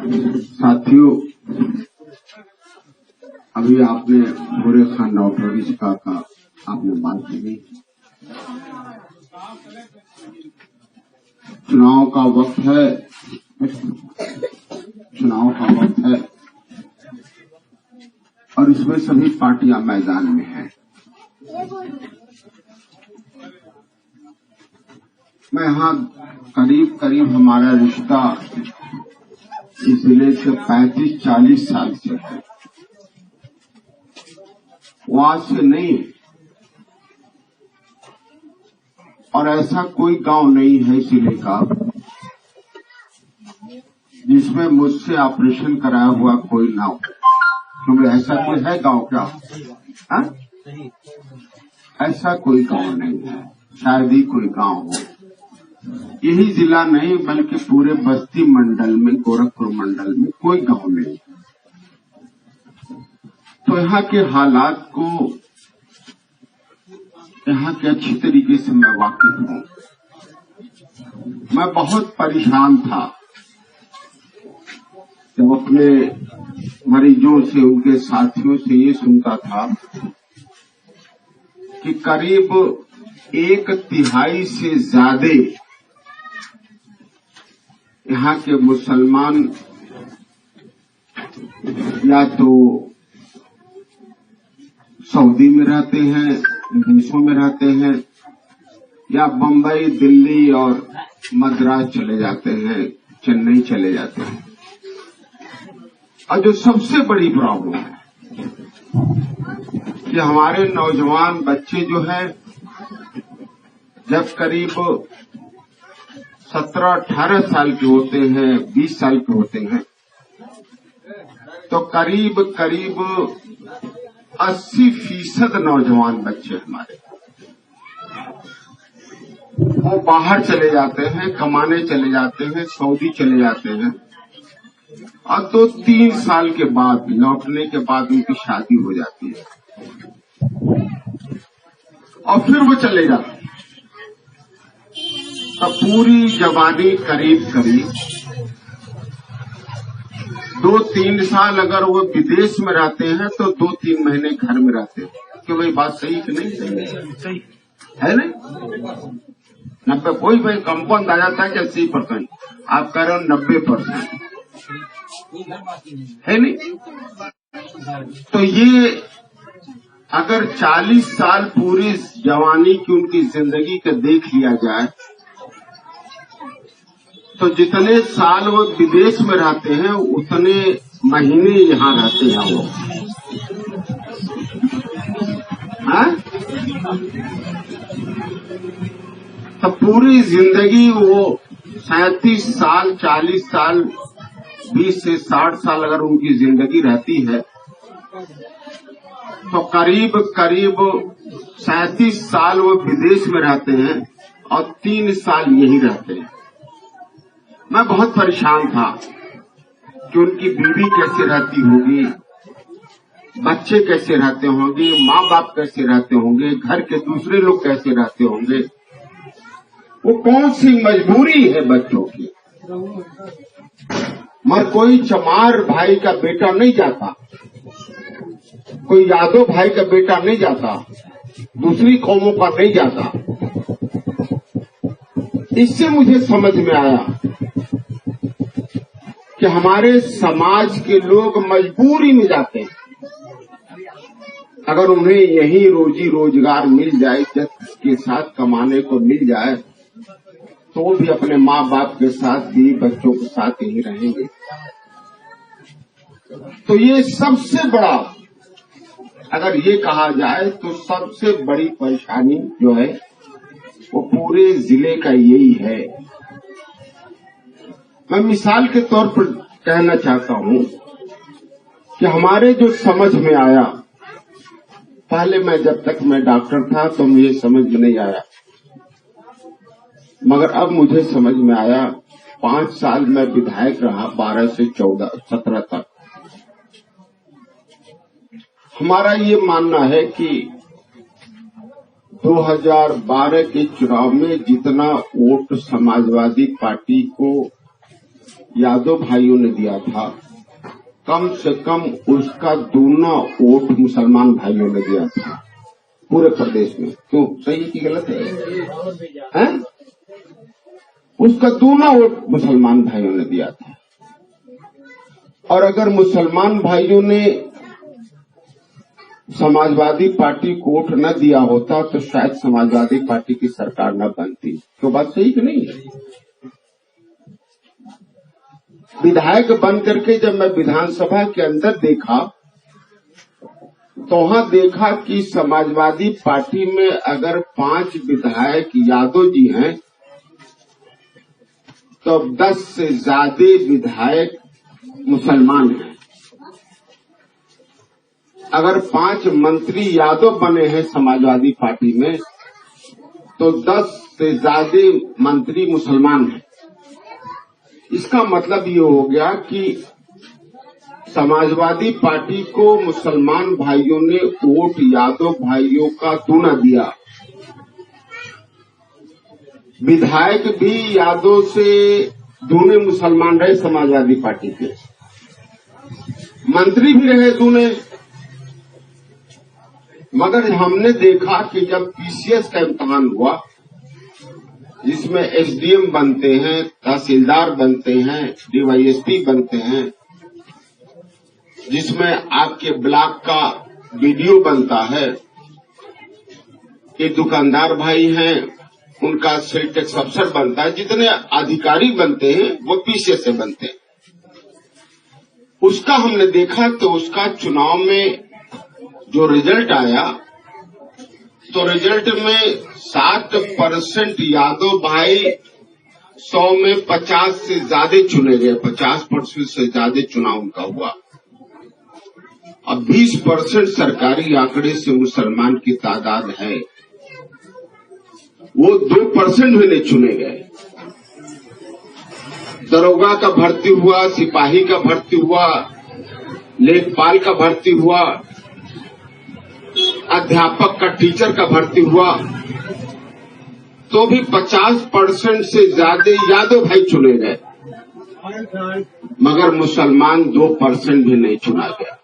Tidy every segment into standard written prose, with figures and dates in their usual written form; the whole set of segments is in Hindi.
साथियों, अभी आपने भूरे खान नौटरी का आपने बात की। चुनाव का वक्त है, और इसमें सभी पार्टियां मैदान में हैं। मैं यहाँ करीब हमारा रिश्ता इस जिले से 35-40 साल से है, वहां से नहीं। और ऐसा कोई गांव नहीं है जिले का जिसमें मुझसे ऑपरेशन कराया हुआ कोई ना हो। क्योंकि ऐसा कोई है गांव क्या? हा? ऐसा कोई गांव नहीं है, शायद ही कोई गांव हो। यही जिला नहीं बल्कि पूरे बस्ती मंडल में, गोरखपुर मंडल में कोई गांव नहीं। तो यहाँ के हालात को, यहाँ के अच्छी तरीके से मैं वाकिफ हूँ। मैं बहुत परेशान था जब अपने मरीजों से, उनके साथियों से ये सुनता था कि करीब 1/3 से ज्यादा यहाँ के मुसलमान या तो सऊदी में रहते हैं, विदेशों में रहते हैं, या बम्बई, दिल्ली और मद्रास चले जाते हैं, चेन्नई चले जाते हैं। और जो सबसे बड़ी प्रॉब्लम है कि हमारे नौजवान बच्चे जो है, जब करीब 17-18 साल के होते हैं, 20 साल के होते हैं, तो करीब 80% नौजवान बच्चे हमारे वो बाहर चले जाते हैं, कमाने चले जाते हैं, सऊदी चले जाते हैं, और 2-3 साल के बाद लौटने के बाद उनकी शादी हो जाती है और फिर वो चले जाते हैं। तो पूरी जवानी करीब 2-3 साल अगर वो विदेश में रहते हैं तो 2-3 महीने घर में रहते हैं। कि वही बात सही कि नहीं? सही है ना? 90 कोई भाई कंपाउंड आ जाता है कि 80%, आप कह रहे हो 90% है नहीं? तो ये अगर 40 साल पूरी जवानी की उनकी जिंदगी का देख लिया जाए तो जितने साल वो विदेश में रहते हैं उतने महीने यहाँ रहते हैं वो। तो पूरी जिंदगी वो 37 साल, 40 साल, 20 से 60 साल अगर उनकी जिंदगी रहती है तो करीब 37 साल वो विदेश में रहते हैं और 3 साल यहीं रहते हैं। मैं बहुत परेशान था कि उनकी बीवी कैसे रहती होगी, बच्चे कैसे रहते होंगे, माँ बाप कैसे रहते होंगे, घर के दूसरे लोग कैसे रहते होंगे। वो कौन सी मजबूरी है बच्चों की। मगर कोई चमार भाई का बेटा नहीं जाता, कोई यादव भाई का बेटा नहीं जाता, दूसरी कौमों का नहीं जाता। इससे मुझे समझ में आया कि हमारे समाज के लोग मजबूरी में जाते हैं। अगर उन्हें यही रोजी रोजगार मिल जाए, के साथ कमाने को मिल जाए, तो वो भी अपने माँ बाप के साथ, बीवी बच्चों के साथ यही रहेंगे। तो ये सबसे बड़ा, अगर ये कहा जाए तो सबसे बड़ी परेशानी जो है वो पूरे जिले का यही है। मैं मिसाल के तौर पर कहना चाहता हूँ कि हमारे जो समझ में आया, पहले जब तक मैं डॉक्टर था तो मुझे समझ में नहीं आया, मगर अब मुझे समझ में आया। 5 साल मैं विधायक रहा, 12 से 17 तक। हमारा ये मानना है कि 2012 के चुनाव में जितना वोट समाजवादी पार्टी को यादव भाइयों ने दिया था, कम से कम उसका दूना वोट मुसलमान भाइयों ने दिया था पूरे प्रदेश में। क्यों, सही की गलत है? उसका दूना वोट मुसलमान भाइयों ने दिया था। और अगर मुसलमान भाइयों ने समाजवादी पार्टी को वोट न दिया होता तो शायद समाजवादी पार्टी की सरकार न बनती। तो बात सही कि नहीं है? विधायक बन करके जब मैं विधानसभा के अंदर देखा तो वहां देखा कि समाजवादी पार्टी में अगर 5 विधायक यादव जी हैं तो 10 से ज्यादा विधायक मुसलमान हैं। अगर 5 मंत्री यादव बने हैं समाजवादी पार्टी में तो 10 से ज्यादा मंत्री मुसलमान हैं। इसका मतलब ये हो गया कि समाजवादी पार्टी को मुसलमान भाइयों ने वोट यादव भाइयों का दूना दिया। विधायक भी यादव से दूने मुसलमान रहे समाजवादी पार्टी के, मंत्री भी रहे दूने। मगर हमने देखा कि जब पीसीएस का इम्तिहान हुआ जिसमें एसडीएम बनते हैं, तहसीलदार बनते हैं, डीवाईएसपी बनते हैं, जिसमें आपके ब्लॉक का बीडीओ बनता है, ये दुकानदार भाई हैं उनका सेल टैक्स अफसर बनता है, जितने अधिकारी बनते हैं वो पीसीएस से बनते हैं। उसका हमने देखा तो उसका चुनाव में जो रिजल्ट आया तो रिजल्ट में 60% यादव भाई 100 में 50 से ज्यादा चुने गए, 50% से ज्यादा चुनाव उनका हुआ। अब 20% सरकारी आंकड़े से मुसलमान की तादाद है, वो 2% भी नहीं चुने गए। दरोगा का भर्ती हुआ, सिपाही का भर्ती हुआ, लेखपाल का भर्ती हुआ, अध्यापक का, टीचर का भर्ती हुआ, तो भी 50% से ज्यादा यादव भाई चुने गए, मगर मुसलमान 2% भी नहीं चुना गया।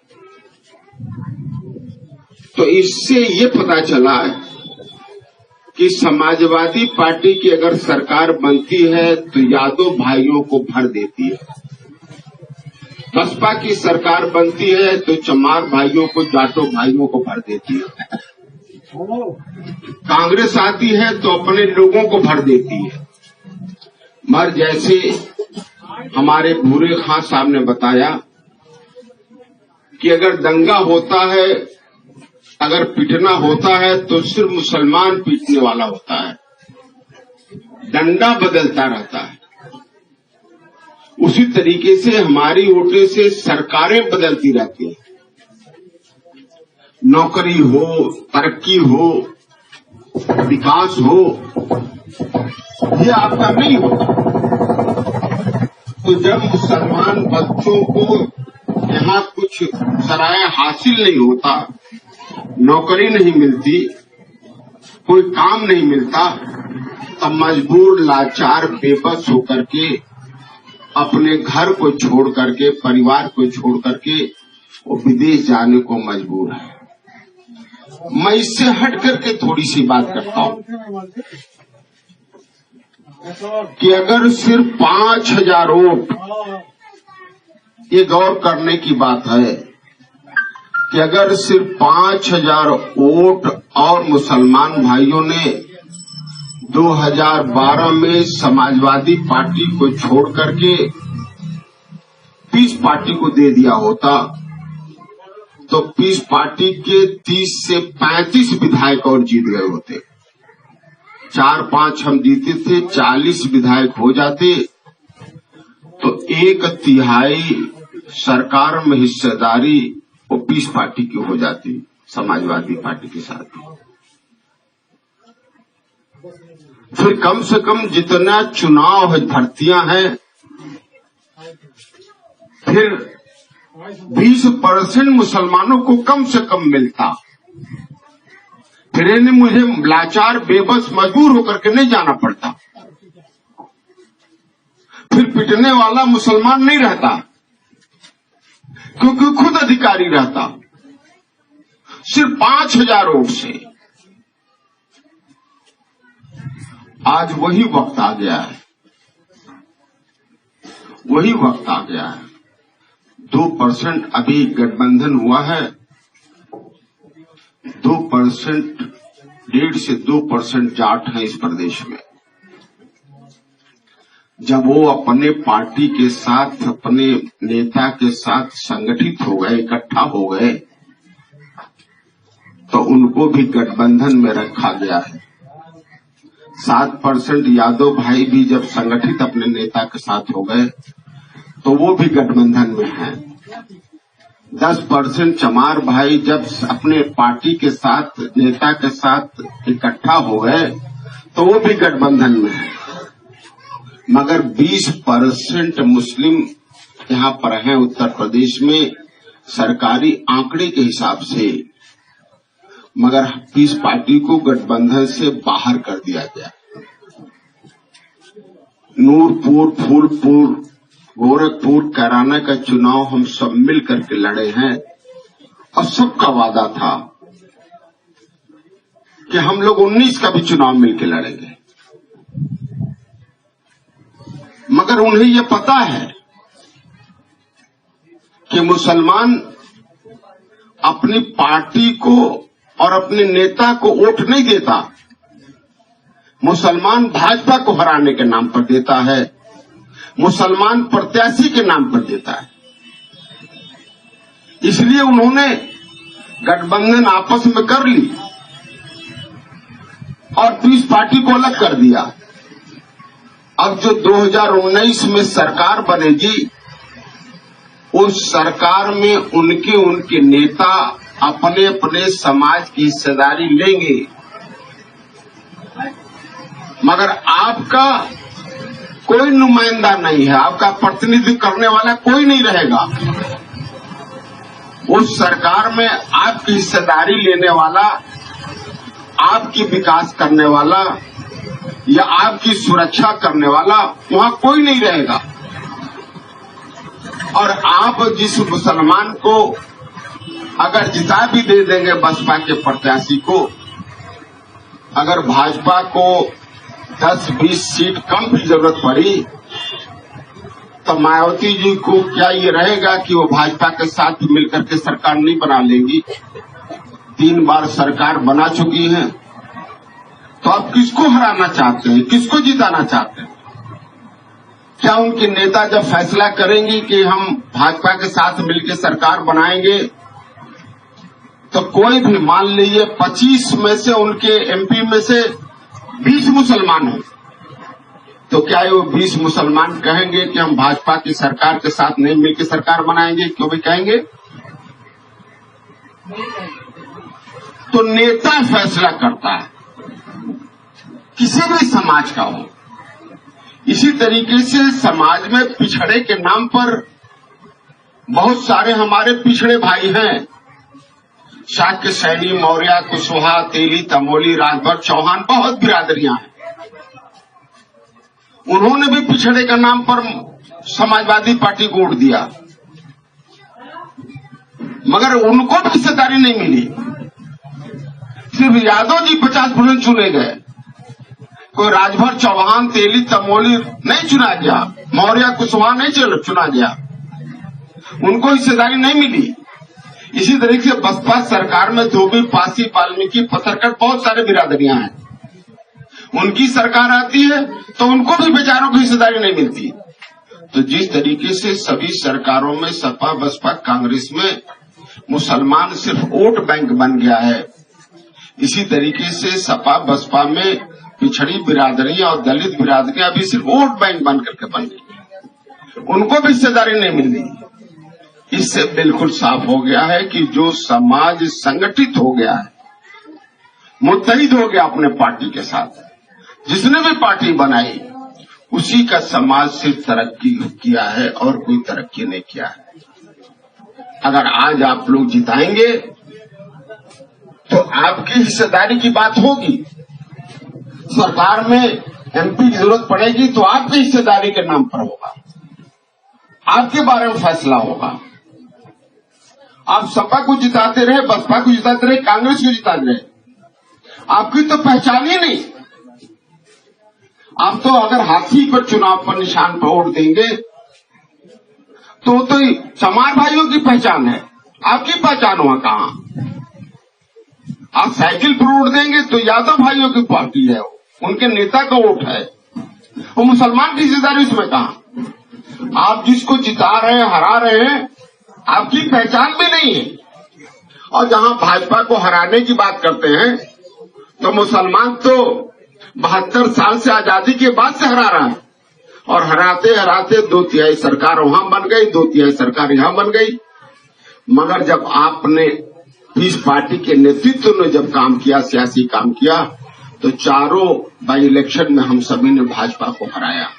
तो इससे ये पता चला कि समाजवादी पार्टी की अगर सरकार बनती है तो यादव भाइयों को भर देती है, बसपा की सरकार बनती है तो चमार भाइयों को, जाटो भाइयों को भर देती है, कांग्रेस आती है तो अपने लोगों को भर देती है। मगर जैसे हमारे भूरे खां साहब ने बताया कि अगर दंगा होता है, अगर पीटना होता है तो सिर्फ मुसलमान पीटने वाला होता है, डंडा बदलता रहता है। उसी तरीके से हमारी वोटें से सरकारें बदलती रहती हैं। नौकरी हो, तरक्की हो, विकास हो, ये आपका नहीं होता। तो जब मुसलमान बच्चों को यहाँ कुछ सराय हासिल नहीं होता, नौकरी नहीं मिलती, कोई काम नहीं मिलता, तब मजबूर, लाचार, बेबस होकर के अपने घर को छोड़ करके, परिवार को छोड़ करके वो विदेश जाने को मजबूर है। मैं इससे हट करके थोड़ी सी बात करता हूँ कि अगर सिर्फ 5000 वोट, ये गौर करने की बात है कि अगर सिर्फ 5000 वोट और मुसलमान भाइयों ने 2012 में समाजवादी पार्टी को छोड़ करके पीस पार्टी को दे दिया होता तो पीस पार्टी के 30 से 35 विधायक और जीत गए होते। 4-5 हम जीते थे, 40 विधायक हो जाते तो 1/3 सरकार में हिस्सेदारी वो पीस पार्टी की हो जाती, समाजवादी पार्टी के साथ। फिर कम से कम जितना चुनाव है, भर्तियां हैं, फिर 20% मुसलमानों को कम से कम मिलता। फिर इन्हें मुझे लाचार, बेबस, मजबूर होकर के नहीं जाना पड़ता। फिर पिटने वाला मुसलमान नहीं रहता, क्योंकि खुद अधिकारी रहता। सिर्फ 5,000 वोट से आज वही वक्त आ गया है, वही वक्त आ गया है। 2% अभी गठबंधन हुआ है, 2%, 1.5 से 2% जाट हैं इस प्रदेश में। जब वो अपने पार्टी के साथ, अपने नेता के साथ संगठित हो गए, इकट्ठा हो गए, तो उनको भी गठबंधन में रखा गया है। 7% यादव भाई भी जब संगठित अपने नेता के साथ हो गए तो वो भी गठबंधन में हैं। 10% चमार भाई जब अपने पार्टी के साथ, नेता के साथ इकट्ठा हो गए तो वो भी गठबंधन में है। मगर 20% मुस्लिम यहाँ पर हैं उत्तर प्रदेश में, सरकारी आंकड़े के हिसाब से। मगर इस पार्टी को गठबंधन से बाहर कर दिया गया। नूरपुर, फूलपुर, गोरखपुर, कैराना का चुनाव हम सब मिल करके लड़े हैं और सबका वादा था कि हम लोग 19 का भी चुनाव मिलकर लड़ेंगे। मगर उन्हें यह पता है कि मुसलमान अपनी पार्टी को और अपने नेता को वोट नहीं देता, मुसलमान भाजपा को हराने के नाम पर देता है, मुसलमान प्रत्याशी के नाम पर देता है। इसलिए उन्होंने गठबंधन आपस में कर ली और पीस पार्टी को अलग कर दिया। अब जो 2019 में सरकार बनेगी, उस सरकार में उनके नेता अपने अपने समाज की हिस्सेदारी लेंगे, मगर आपका कोई नुमाइंदा नहीं है, आपका प्रतिनिधित्व करने वाला कोई नहीं रहेगा। उस सरकार में आपकी हिस्सेदारी लेने वाला, आपकी विकास करने वाला या आपकी सुरक्षा करने वाला वहां कोई नहीं रहेगा। और आप जिस मुसलमान को अगर जिता भी दे देंगे बसपा के प्रत्याशी को, अगर भाजपा को 10-20 सीट कम भी जरूरत पड़ी तो मायावती जी को क्या ये रहेगा कि वो भाजपा के साथ मिलकर के सरकार नहीं बना लेंगी? 3 बार सरकार बना चुकी हैं, तो आप किसको हराना चाहते हैं, किसको जिताना चाहते हैं? क्या उनके नेता जब फैसला करेंगे कि हम भाजपा के साथ मिलकर सरकार बनाएंगे, तो कोई भी मान लीजिए 25 में से उनके एमपी में से 20 मुसलमान हो, तो क्या वो 20 मुसलमान कहेंगे कि हम भाजपा की सरकार के साथ नहीं मिलकर सरकार बनाएंगे? क्यों भी कहेंगे? तो नेता फैसला करता है, किसी भी समाज का हो। इसी तरीके से समाज में पिछड़े के नाम पर बहुत सारे हमारे पिछड़े भाई हैं। शाक्य, सैनी, मौर्य, कुशवाहा, तेली, तमोली, राजभर, चौहान, बहुत बिरादरियां हैं। उन्होंने भी पिछड़े के नाम पर समाजवादी पार्टी को वोट दिया, मगर उनको भी हिस्सेदारी नहीं मिली। सिर्फ यादव जी 50% चुने गए, कोई राजभर, चौहान, तेली, तमोली नहीं चुना गया, मौर्य, कुशवाहा नहीं चुना गया, उनको हिस्सेदारी नहीं मिली। इसी तरीके से बसपा सरकार में धोबी, पासी, वाल्मीकि, पथरकट बहुत सारे बिरादरियां हैं। उनकी सरकार आती है तो उनको भी बेचारों की हिस्सेदारी नहीं मिलती। तो जिस तरीके से सभी सरकारों में सपा, बसपा, कांग्रेस में मुसलमान सिर्फ वोट बैंक बन गया है, इसी तरीके से सपा, बसपा में पिछड़ी बिरादरियां और दलित बिरादरियां भी सिर्फ वोट बैंक बन करके बन गई, उनको भी हिस्सेदारी नहीं मिल रही। इससे बिल्कुल साफ हो गया है कि जो समाज संगठित हो गया है, मुत्तहिद हो गया अपने पार्टी के साथ, जिसने भी पार्टी बनाई उसी का समाज से तरक्की किया है और कोई तरक्की नहीं किया है। अगर आज आप लोग जिताएंगे तो आपकी हिस्सेदारी की बात होगी। सरकार में एमपी की जरूरत पड़ेगी तो आपकी हिस्सेदारी के नाम पर होगा, आपके बारे में फैसला होगा। आप सपा को जिताते रहे, बसपा को जिताते रहे, कांग्रेस को जिताते रहे, आपकी तो पहचान ही नहीं। आप तो अगर हाथी पर चुनाव पर निशान पर वोट देंगे तो चमार भाइयों की पहचान है, आपकी पहचान हुआ कहां? आप साइकिल पर वोट देंगे तो यादव भाइयों की पार्टी है, उनके नेता का वोट है, वो मुसलमान की हिस्सेदारी उसमें कहां? आप जिसको जिता रहे हैं, हरा रहे हैं, आपकी पहचान भी नहीं है। और जहां भाजपा को हराने की बात करते हैं तो मुसलमान तो 72 साल से आजादी के बाद से हरा रहा है, और हराते हराते 2/3 सरकार वहां बन गई, 2/3 सरकार यहां बन गई। मगर जब आपने इस पार्टी के नेतृत्व ने जब काम किया, सियासी काम किया, तो चारों बाई इलेक्शन में हम सभी ने भाजपा को हराया।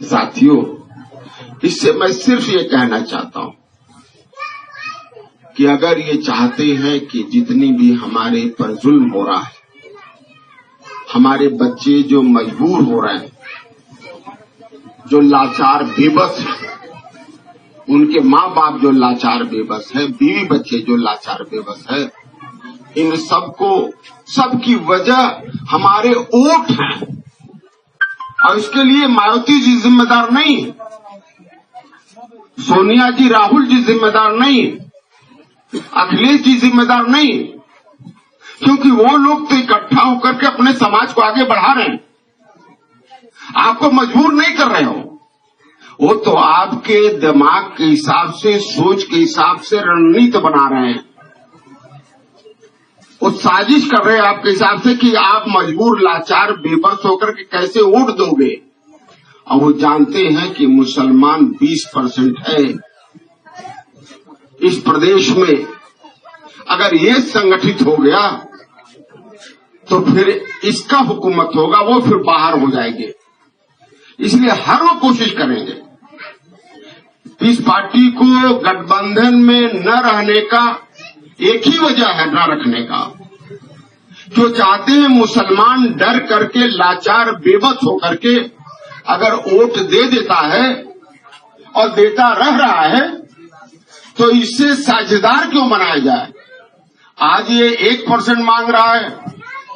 साथियों, इससे मैं सिर्फ ये कहना चाहता हूं कि अगर ये चाहते हैं कि जितनी भी हमारे पर जुल्म हो रहा है, हमारे बच्चे जो मजबूर हो रहे हैं, जो लाचार बेबस हैं, उनके माँ बाप जो लाचार बेबस है, बीवी बच्चे जो लाचार बेबस है, इन सबकी वजह हमारे वोट हैं। और इसके लिए मायावती जी जिम्मेदार नहीं, सोनिया जी, राहुल जी जिम्मेदार नहीं, अखिलेश जी जिम्मेदार नहीं, क्योंकि वो लोग तो इकट्ठा होकर के अपने समाज को आगे बढ़ा रहे हैं, आपको मजबूर नहीं कर रहे हो। वो तो आपके दिमाग के हिसाब से, सोच के हिसाब से रणनीति बना रहे हैं, वो साजिश कर रहे हैं आपके हिसाब से कि आप मजबूर, लाचार, बेबस होकर के कैसे वोट दोगे। और वो जानते हैं कि मुसलमान 20% है इस प्रदेश में। अगर ये संगठित हो गया तो फिर इसका हुकूमत होगा, वो फिर बाहर हो जाएंगे। इसलिए हर वो कोशिश करेंगे। इस पार्टी को गठबंधन में न रहने का एक ही वजह है, न रखने का, जो चाहते हैं मुसलमान डर करके, लाचार बेबस होकर के अगर वोट दे देता है और देता रह रहा है तो इससे साझेदार क्यों बनाया जाए। आज ये 1% मांग रहा है,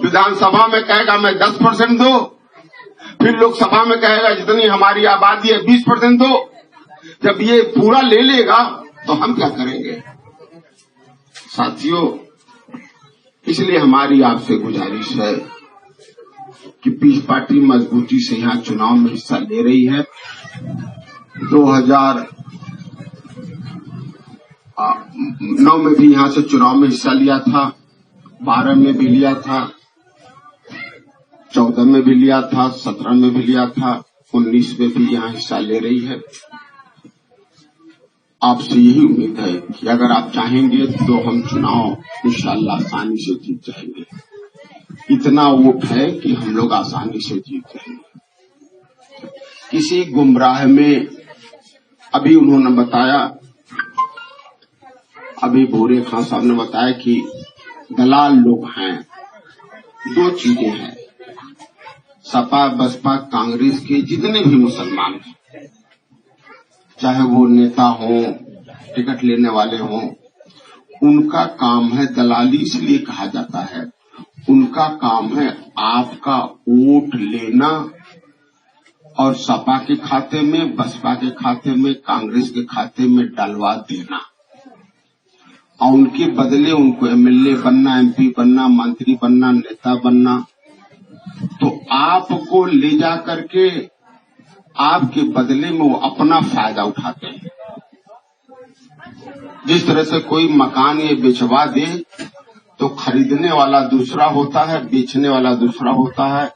विधानसभा में कहेगा मैं 10% दो, फिर लोकसभा में कहेगा जितनी हमारी आबादी है 20% दो। जब ये पूरा ले लेगा तो हम क्या करेंगे। साथियों, इसलिए हमारी आपसे गुजारिश है कि पीस पार्टी मजबूती से यहाँ चुनाव में हिस्सा ले रही है। 2009 में भी यहाँ से चुनाव में हिस्सा लिया था, 12 में भी लिया था, 14 में भी लिया था, 17 में भी लिया था, 19 में भी यहाँ हिस्सा ले रही है। आपसे यही उम्मीद है कि अगर आप चाहेंगे तो हम चुनाव इंशाअल्लाह आसानी से जीत जाएंगे। इतना वोट है कि हम लोग आसानी से जीत जाएंगे। किसी गुमराह में, अभी उन्होंने बताया, अभी भूरे खान साहब ने बताया कि दलाल लोग हैं। 2 चीजें हैं, सपा, बसपा, कांग्रेस के जितने भी मुसलमान हैं, चाहे वो नेता हो, टिकट लेने वाले हों, उनका काम है दलाली। इसलिए कहा जाता है उनका काम है आपका वोट लेना और सपा के खाते में, बसपा के खाते में, कांग्रेस के खाते में डलवा देना, और उनके बदले उनको एमएलए बनना, एमपी बनना, मंत्री बनना, नेता बनना। तो आपको ले जा करके आपके बदले में वो अपना फायदा उठाते हैं। जिस तरह से कोई मकान ये बेचवा दे तो खरीदने वाला दूसरा होता है, बेचने वाला दूसरा होता है।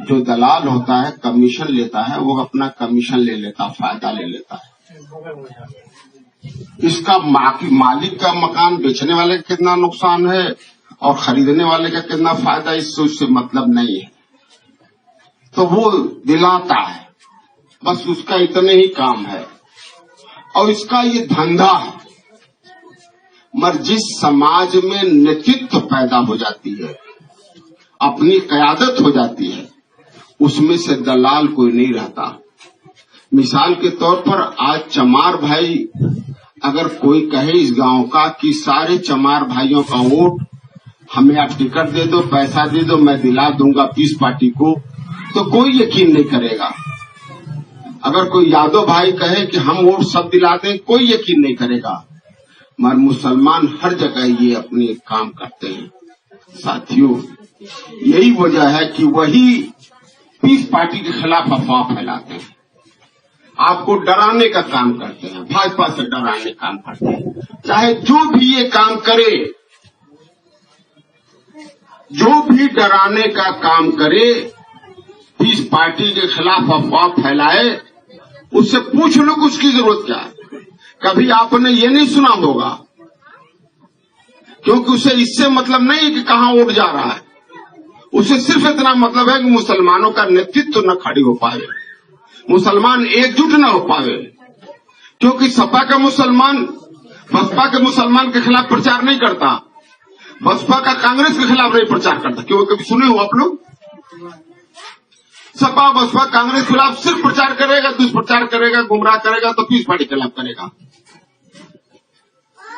जो दलाल होता है, कमीशन लेता है, वो अपना कमीशन ले लेता, फायदा ले लेता है। इसका मालिक का मकान बेचने वाले का कितना नुकसान है और खरीदने वाले का कितना फायदा, इससे उससे मतलब नहीं है। तो वो दिलाता है, बस उसका इतने ही काम है और इसका ये धंधा है। मगर जिस समाज में नेतृत्व पैदा हो जाती है, अपनी क़यादत हो जाती है, उसमें से दलाल कोई नहीं रहता। मिसाल के तौर पर आज चमार भाई, अगर कोई कहे इस गांव का कि सारे चमार भाइयों का वोट हमें आप टिकट दे दो, पैसा दे दो, मैं दिला दूंगा पीस पार्टी को, तो कोई यकीन नहीं करेगा। अगर कोई यादव भाई कहे कि हम वोट सब दिला दें, कोई यकीन नहीं करेगा। मगर मुसलमान हर जगह ये अपने काम करते हैं। साथियों, यही वजह है कि वही पीस पार्टी के खिलाफ अफवाह फैलाते हैं, आपको डराने का काम करते हैं, भाजपा से डराने का काम करते हैं। चाहे जो भी ये काम करे, जो भी डराने का काम करे, पीस पार्टी के खिलाफ अफवाह फैलाए, उससे पूछ लो कि उसकी जरूरत क्या है। कभी आपने ये नहीं सुना होगा, क्योंकि उसे इससे मतलब नहीं है कि कहां वोट जा रहा है। उसे सिर्फ इतना मतलब है कि मुसलमानों का नेतृत्व न खड़ी हो पाए, मुसलमान एकजुट न हो पाए। क्योंकि सपा का मुसलमान बसपा के मुसलमान के खिलाफ प्रचार नहीं करता, बसपा का कांग्रेस के खिलाफ नहीं प्रचार करता। क्यों, कभी सुने हो आप लोग? सपा बसपा कांग्रेस के खिलाफ सिर्फ प्रचार करेगा, दुष्प्रचार करेगा, गुमराह करेगा, तो पीस पार्टी के खिलाफ करेगा।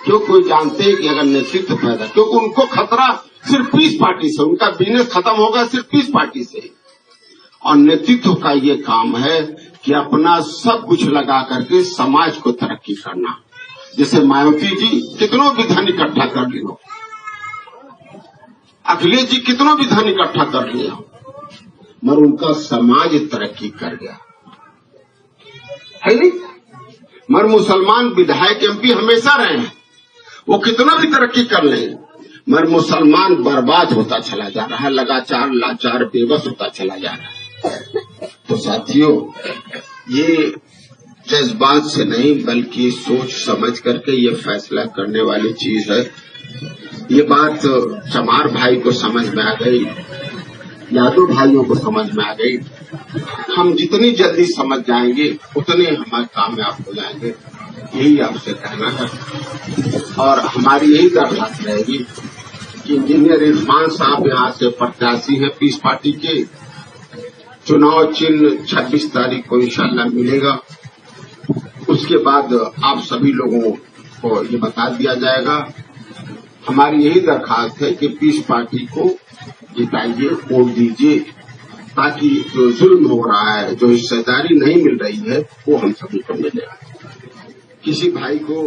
क्यों? कोई जानते हैं कि अगर नेतृत्व पैदा, क्योंकि उनको खतरा सिर्फ पीस पार्टी से, उनका बिजनेस खत्म होगा सिर्फ पीस पार्टी से। और नेतृत्व का ये काम है कि अपना सब कुछ लगा करके समाज को तरक्की करना। जैसे मायावती जी कितनों भी धन इकट्ठा कर लियो, अखिलेश जी कितनों भी धन इकट्ठा कर लिया, मगर उनका समाज तरक्की कर गया है नहीं। मगर मुसलमान विधायक एमपी हमेशा रहे हैं, वो कितना भी तरक्की कर ले, मगर मुसलमान बर्बाद होता चला जा रहा है, लगातार लाचार बेबस होता चला जा रहा है। तो साथियों, ये जज्बात से नहीं बल्कि सोच समझ करके ये फैसला करने वाली चीज है। ये बात चमार भाई को समझ में आ गई, यादव भाइयों को समझ में आ गई। हम जितनी जल्दी समझ जाएंगे उतने हमारे कामयाब हो जाएंगे, यही आपसे कहना है। और हमारी यही दरख्वास्त रहेगी कि इंजीनियर इरफान साहब यहाँ से प्रत्याशी हैं पीस पार्टी के। चुनाव चिन्ह 26 तारीख को इंशाल्लाह मिलेगा। उसके बाद आप सभी लोगों को ये बता दिया जाएगा। हमारी यही दरख्वास्त है कि पीस पार्टी को जिताइए, वोट दीजिए, ताकि जो जुल्म हो रहा है, जो हिस्सेदारी नहीं मिल रही है, वो हम सभी को मिले। किसी भाई को